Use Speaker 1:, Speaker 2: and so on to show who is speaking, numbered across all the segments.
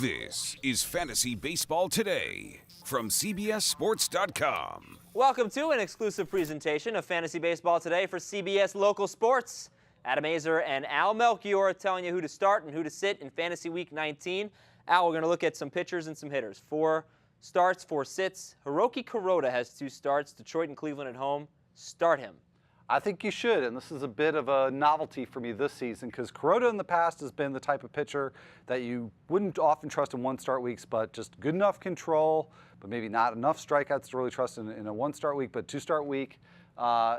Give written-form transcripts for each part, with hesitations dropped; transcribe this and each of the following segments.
Speaker 1: This is Fantasy Baseball Today from CBSSports.com.
Speaker 2: Welcome to an exclusive presentation of Fantasy Baseball Today for CBS Local Sports. Adam Azer and Al Melchior telling you who to start and who to sit in Fantasy Week 19. Al, we're going to look at some pitchers and some hitters. 4 starts, 4 sits. Hiroki Kuroda has 2 starts. Detroit and Cleveland at home. Start him.
Speaker 3: I think you should, and this is a bit of a novelty for me this season because Kuroda in the past has been the type of pitcher that you wouldn't often trust in one-start weeks, but just good enough control, but maybe not enough strikeouts to really trust in a one-start week, but 2-start week.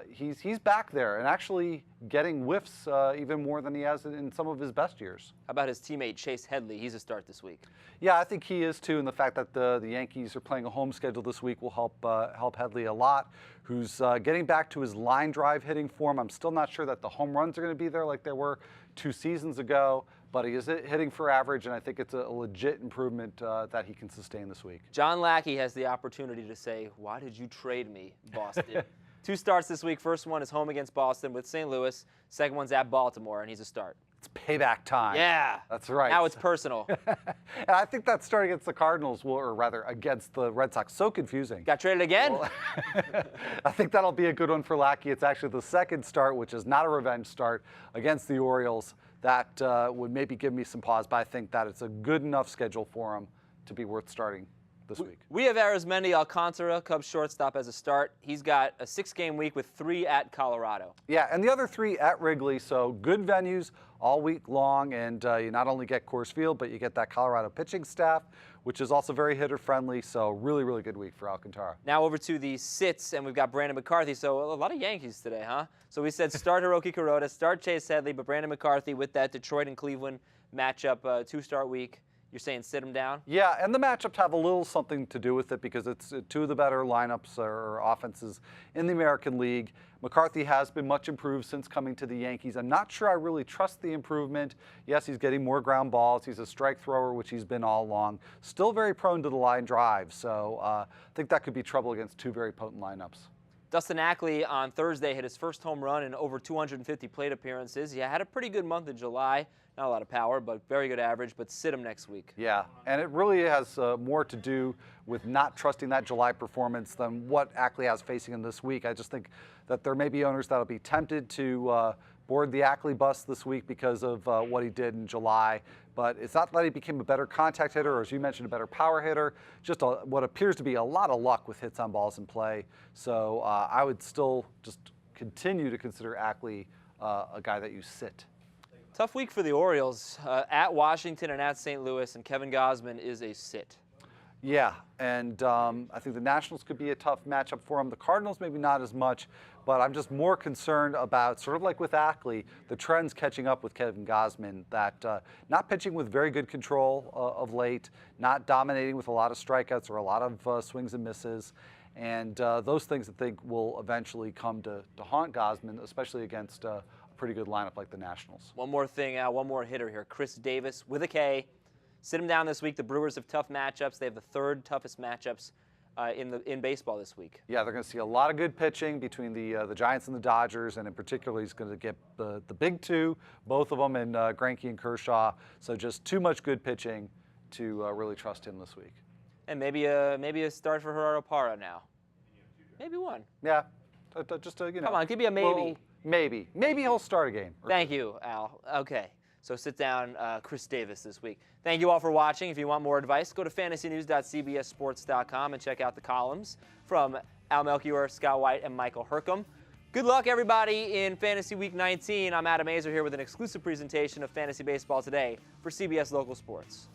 Speaker 3: He's back there and actually getting whiffs even more than he has in some of his best years.
Speaker 2: How about his teammate Chase Headley? He's a start this week.
Speaker 3: Yeah, I think he is too, and the fact that the Yankees are playing a home schedule this week will help Headley a lot, who's getting back to his line drive hitting form. I'm still not sure that the home runs are going to be there like they were 2 seasons ago, but he is hitting for average, and I think it's a legit improvement that he can sustain this week.
Speaker 2: John Lackey has the opportunity to say, "Why did you trade me, Boston?" 2 starts this week. First one is home against Boston with St. Louis. Second one's at Baltimore, and he's a start.
Speaker 3: It's payback time.
Speaker 2: Yeah.
Speaker 3: That's right.
Speaker 2: Now it's personal.
Speaker 3: And I think that start against the Cardinals, or rather against the Red Sox, so confusing.
Speaker 2: Got traded again?
Speaker 3: Well, I think that'll be a good one for Lackey. It's actually the second start, which is not a revenge start, against the Orioles. That would maybe give me some pause, but I think that it's a good enough schedule for him to be worth starting this week.
Speaker 2: We have Arizmendi Alcantara, Cubs shortstop, as a start. He's got a 6-game week with 3 at Colorado.
Speaker 3: Yeah, and the other 3 at Wrigley, so good venues all week long, and you not only get Coors Field, but you get that Colorado pitching staff, which is also very hitter-friendly, so really, really good week for Alcantara.
Speaker 2: Now over to the sits, and we've got Brandon McCarthy. So a lot of Yankees today, huh? So we said start Hiroki Kuroda, start Chase Headley, but Brandon McCarthy with that Detroit and Cleveland matchup, 2-start week. You're saying sit him down?
Speaker 3: Yeah, and the matchups have a little something to do with it because it's 2 of the better lineups or offenses in the American League. McCarthy has been much improved since coming to the Yankees. I'm not sure I really trust the improvement. Yes, he's getting more ground balls. He's a strike thrower, which he's been all along. Still very prone to the line drive, so I think that could be trouble against 2 very potent lineups.
Speaker 2: Dustin Ackley on Thursday hit his first home run in over 250 plate appearances. He had a pretty good month in July. Not a lot of power, but very good average, but sit him next week.
Speaker 3: Yeah, and it really has more to do with not trusting that July performance than what Ackley has facing him this week. I just think that there may be owners that will be tempted to board the Ackley bus this week because of what he did in July. But it's not that he became a better contact hitter, or as you mentioned, a better power hitter, just what appears to be a lot of luck with hits on balls in play. So I would still just continue to consider Ackley a guy that you sit.
Speaker 2: Tough week for the Orioles at Washington and at St. Louis, and Kevin Gausman is a sit.
Speaker 3: Yeah, and I think the Nationals could be a tough matchup for him. The Cardinals maybe not as much, but I'm just more concerned about, sort of like with Ackley, the trends catching up with Kevin Gausman, that not pitching with very good control of late, not dominating with a lot of strikeouts or a lot of swings and misses, and those things I think will eventually come to haunt Gausman, especially against pretty good lineup like the Nationals.
Speaker 2: One more thing, Al, one more hitter here. Chris Davis with a K. Sit him down this week. The Brewers have tough matchups. They have the 3rd toughest matchups in baseball this week.
Speaker 3: Yeah, they're going to see a lot of good pitching between the Giants and the Dodgers, and in particular, he's going to get the big 2, both of them, in Greinke and Kershaw. So just too much good pitching to really trust him this week.
Speaker 2: And maybe a start for Gerardo Parra now. Maybe one.
Speaker 3: Yeah, just you know.
Speaker 2: Come on, give me a maybe.
Speaker 3: Well, maybe he'll start a game.
Speaker 2: Thank you, Al. Okay. So sit down Chris Davis this week. Thank you all for watching. If you want more advice, go to fantasynews.cbssports.com and check out the columns from Al Melchior, Scott White, and Michael Hercom. Good luck, everybody, in Fantasy Week 19. I'm Adam Azer here with an exclusive presentation of Fantasy Baseball Today for CBS Local Sports.